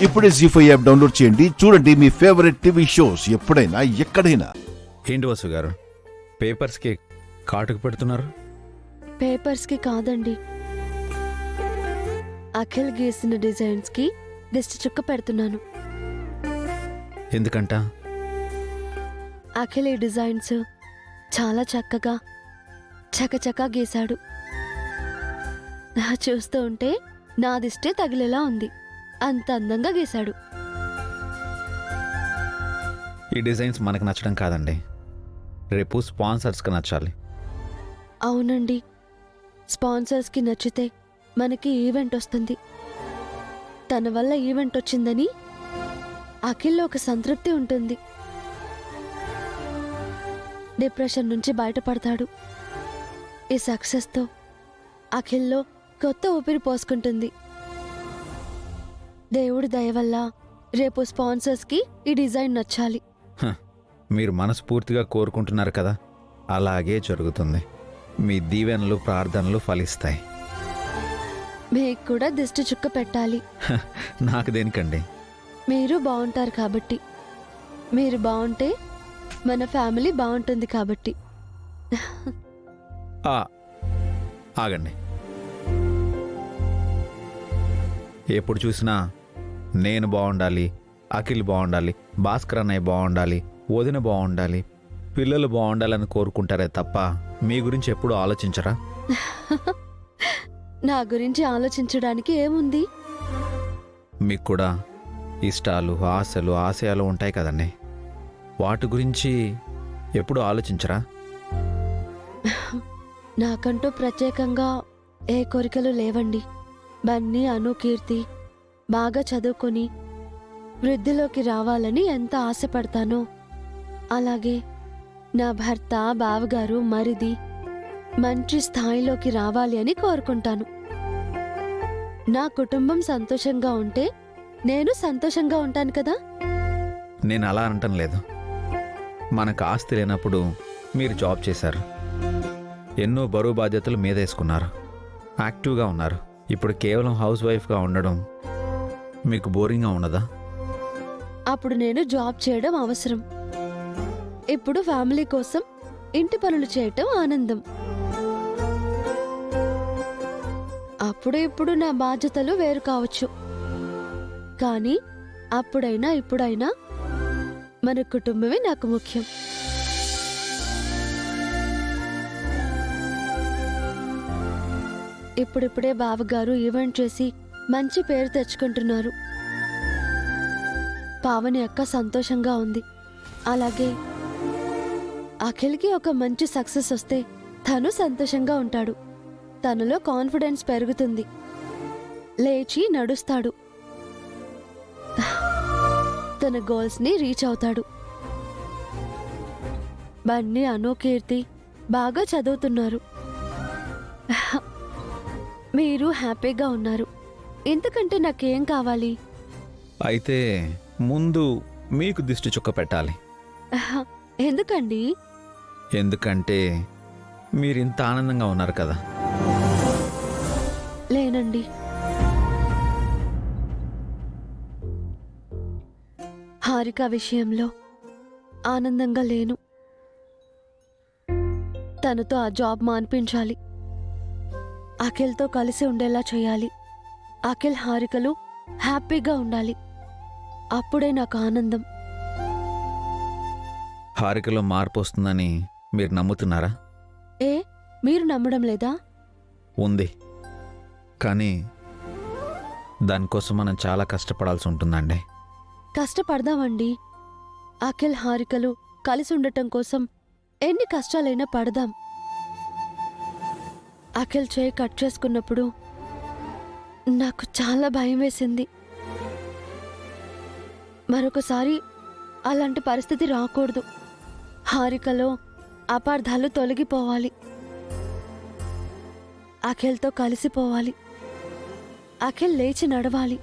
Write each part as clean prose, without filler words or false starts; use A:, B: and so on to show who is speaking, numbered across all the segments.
A: ఇప్పుడే జీ5 app download చేయండి. చూడండి మీ ఫేవరెట్ టీవీ షోస్ ఎప్పుడైనా ఎక్కడైనా.
B: ఏంటి వసు గారు పేపర్స్కి కాటుకు పెడుతున్నారు?
C: పేపర్స్కి కాదండి, అఖిల్ గీసిన డిజైన్స్కి దిష్టి చుక్క పెడుతున్నాను.
B: ఎందుకంట?
C: అఖిల్ ఈ డిజైన్స్ చాలా చక్కగా చకచకా గీశాడు. నా చూస్తూ ఉంటే నా దిష్టే తగిలేలా ఉంది. అంత అందంగా గీశాడు.
B: ఈ డిజైన్స్ మనకు నచ్చడం కాదండి, రేపు స్పాన్సర్స్కి నచ్చాలి.
C: అవునండి, స్పాన్సర్స్కి నచ్చితే మనకి ఈవెంట్ వస్తుంది. తన వల్ల ఈవెంట్ వచ్చిందని అఖిల్లో ఒక సంతృప్తి ఉంటుంది. డిప్రెషన్ నుంచి బయటపడతాడు. ఈ సక్సెస్తో అఖిల్లో కొత్త ఊపిరి పోసుకుంటుంది. దేవుడి దయ వల్ల రేపు స్పాన్సర్స్కి ఈ డిజైన్ నచ్చాలి.
B: మీరు మనస్ఫూర్తిగా కోరుకుంటున్నారు కదా, అలాగే జరుగుతుంది. మీ దీవెనలు ప్రార్థనలు ఫలిస్తాయి.
C: మీకు కూడా దిష్టి చుక్క పెట్టాలి.
B: నాకు దేనికండి?
C: మీరు బాగుంటారు కాబట్టి. మీరు బాగుంటే మన ఫ్యామిలీ బాగుంటుంది కాబట్టి.
B: ఆగండి. ఎప్పుడు చూసినా నేను బాగుండాలి, అఖిల్ బాగుండాలి, భాస్కర్ అన్నయ్య బాగుండాలి, వదిన బాగుండాలి, పిల్లలు బాగుండాలని కోరుకుంటారే తప్ప మీ గురించి ఎప్పుడూ ఆలోచించరా?
C: నా గురించి ఆలోచించడానికి ఏముంది?
B: మీకు కూడా ఇష్టాలు, ఆశలు, ఆశయాలు ఉంటాయి కదండి. వాటి గురించి ఎప్పుడూ ఆలోచించరా?
C: నాకంటూ ప్రత్యేకంగా ఏ కోరికలు లేవండి. బన్నీ, అను, కీర్తి బాగా చదువుకొని వృద్ధిలోకి రావాలని ఎంత ఆశపడతానో, అలాగే నా భర్త, బావగారు, మరిది మంచి స్థాయిలోకి రావాలి అని కోరుకుంటాను. నా కుటుంబం సంతోషంగా ఉంటే నేను సంతోషంగా ఉంటాను కదా.
B: నేను అలా అనటం లేదు. మనకు ఆస్తి లేనప్పుడు మీరు జాబ్ చేశారు, ఎన్నో బరువు బాధ్యతలు మీదేసుకున్నారు, యాక్టివ్గా ఉన్నారు. ఇప్పుడు కేవలం హౌస్ వైఫ్గా ఉండడం మీకు బోరింగ్గా ఉన్నదా?
C: అప్పుడు నేను జాబ్ చేయడం అవసరం. ఇప్పుడు ఫ్యామిలీ కోసం ఇంటి పనులు చేయటం ఆనందం. అప్పుడు ఇప్పుడు నా బాధ్యతలు వేరు కావచ్చు, కానీ అప్పుడైనా ఇప్పుడైనా మన కుటుంబమే నాకు ముఖ్యం. ఇప్పుడిప్పుడే బావగారు ఈవెంట్ చేసి మంచి పేరు తెచ్చుకుంటున్నారు. పావని అక్క సంతోషంగా ఉంది. అలాగే అఖిల్కి ఒక మంచి సక్సెస్ వస్తే తను సంతోషంగా ఉంటాడు. తనలో కాన్ఫిడెన్స్ పెరుగుతుంది. లేచి నడుస్తాడు. తన గోల్స్ని రీచ్ అవుతాడు. బన్నీ, అను, కీర్తి బాగా చదువుతున్నారు. మీరు హ్యాపీగా ఉన్నారు. ఇంతకంటే నాకేం కావాలి?
B: అయితే ముందు మీకు దిష్టి చుక్క పెట్టాలి.
C: ఎందుకండి?
B: ఎందుకంటే మీరు ఇంత ఆనందంగా ఉన్నారు కదా.
C: లేనండి, హారిక విషయంలో ఆనందంగా లేను. తనతో ఆ జాబ్ మాన్పించాలి. అఖిల్తో కలిసి ఉండేలా చేయాలి. అఖిల్, హారికలు హ్యాపీగా ఉండాలి. అప్పుడే నాకు ఆనందం.
B: హారికలో మార్పు వస్తుందని మీరు నమ్ముతున్నారా?
C: ఏ, మీరు నమ్మడం లేదా?
B: ఉంది, కానీ దానికోసం మనం చాలా కష్టపడాల్సి ఉంటుందండి.
C: కష్టపడదామండి. అఖిల్, హారికలు కలిసి ఉండటం కోసం ఎన్ని కష్టాలైనా పడదాం. అఖిల్ చేయి కట్ చేసుకున్నప్పుడు నాకు చాలా భయం వేసింది. మరొకసారి అలాంటి పరిస్థితి రాకూడదు. హారికలో అపార్థాలు తొలగిపోవాలి. అఖిల్తో కలిసిపోవాలి. అఖిల్ లేచి నడవాలి.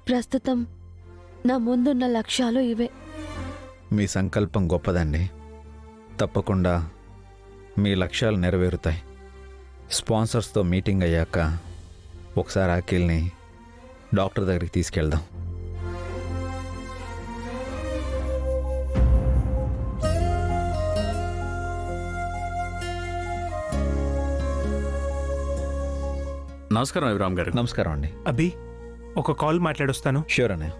C: ప్రస్తుతం నా ముందున్న లక్ష్యాలు ఇవే.
B: మీ సంకల్పం గొప్పదండి. తప్పకుండా మీ లక్ష్యాలు నెరవేరుతాయి. స్పాన్సర్స్తో మీటింగ్ అయ్యాక ఒకసారి అఖిల్ని డాక్టర్ దగ్గరికి తీసుకెళ్దాం.
D: నమస్కారం అభిరామ్ గారు.
B: నమస్కారం అండి.
E: అభి, ఒక కాల్ మాట్లాడొస్తాను.
B: ష్యూర్ అన్నయ్య.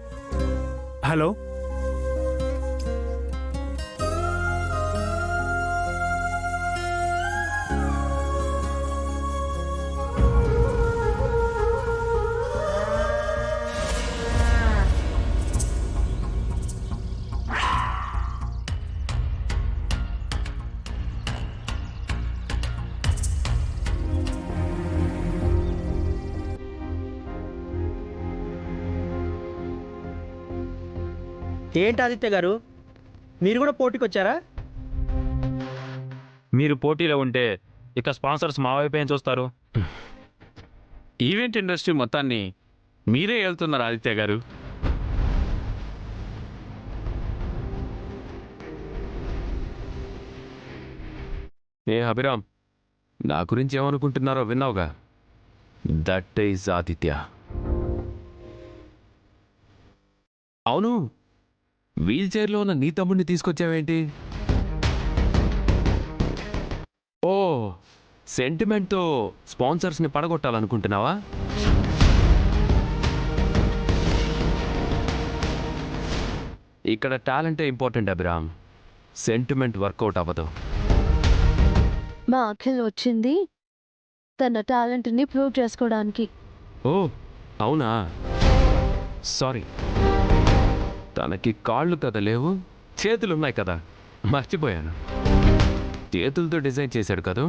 E: హలో,
F: ఏంటి ఆదిత్య గారు, మీరు కూడా పోటీకి వచ్చారా?
G: మీరు పోటీలో ఉంటే ఇక స్పాన్సర్స్ మా వైపు ఏం చూస్తారు?
D: ఈవెంట్ ఇండస్ట్రీ మొత్తాన్ని మీరే వెళ్తున్నారు ఆదిత్య గారు.
G: ఏ అభిరామ్, నా గురించి ఏమనుకుంటున్నారో విన్నావుగా. That is Aditya. అవును, వీల్ చైర్లో ఉన్న నీ తమ్ముడిని తీసుకొచ్చావేంటి? ఓ, సెంటిమెంట్తో స్పాన్సర్స్ని పడగొట్టాలనుకుంటున్నావా? ఇక్కడ టాలెంటే ఇంపార్టెంట్ అభిరామ్, సెంటిమెంట్ వర్కౌట్ అవ్వదు.
C: మా అఖిల్ వచ్చింది తన టాలెంట్ని ప్రూవ్ చేసుకోవడానికి.
G: ఓ అవునా, సారీ. తనకి కాళ్ళు కదా లేవు, చేతులున్నాయి కదా, మర్చిపోయాను. చేతులతో డిజైన్ చేశాడు కదా.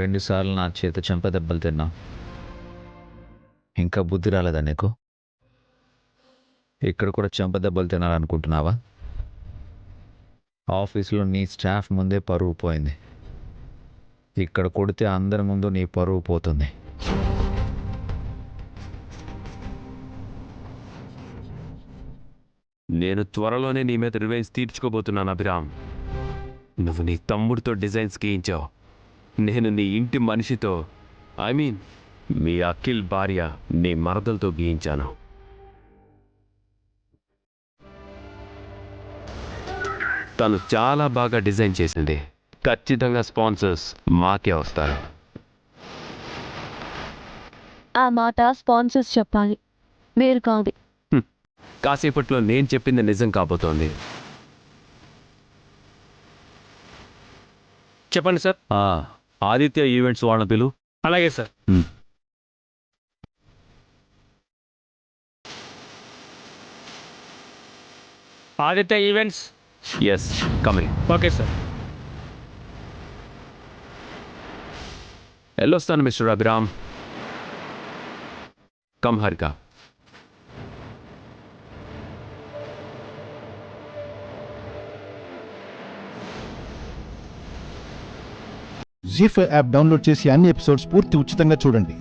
B: 2 సార్లు నా చేత చెంపదెబ్బలు తిన్నా, ఇంకా బుద్ధి రాలేదా నీకు? ఇక్కడ కూడా చెంపదెబ్బలు తినాలనుకుంటున్నావా? ఆఫీస్లో నీ స్టాఫ్ ముందే పరువు పోయింది, ఇక్కడ కొడితే అందరి ముందు నీ పరువు పోతుంది.
G: నేను త్వరలోనే నీ మీద రివెంజ్ తీర్చుకోబోతున్నాను అభిరామ్. నువ్వు నీ తమ్ముడితో డిజైన్స్ గీయించావు, నేను నీ ఇంటి మనిషితో, ఐ మీన్ మీ అఖిల్ భార్య నీ మరదలతో గీయించాను. తను చాలా బాగా డిజైన్ చేసింది. ఖచ్చితంగా స్పాన్సర్స్ మాకే వస్తారు.
C: ఆ మాట స్పాన్సర్స్ చెప్పాలి, మీరు కాదు.
G: కాసేపట్లో నేను చెప్పింది నిజం కాబోతోంది.
F: చెప్పండి సార్.
G: ఆదిత్య ఈవెంట్స్ వాళ్ళ పిలు.
F: అలాగే sir. Aditya events.
G: Yes, coming.
F: Okay sir.
G: వెళ్ళొస్తాను mister Abhiram. Come Harika.
A: Zee five app download చేసి అన్ని ఎపిసోడ్స్ పూర్తి ఉచితంగా చూడండి.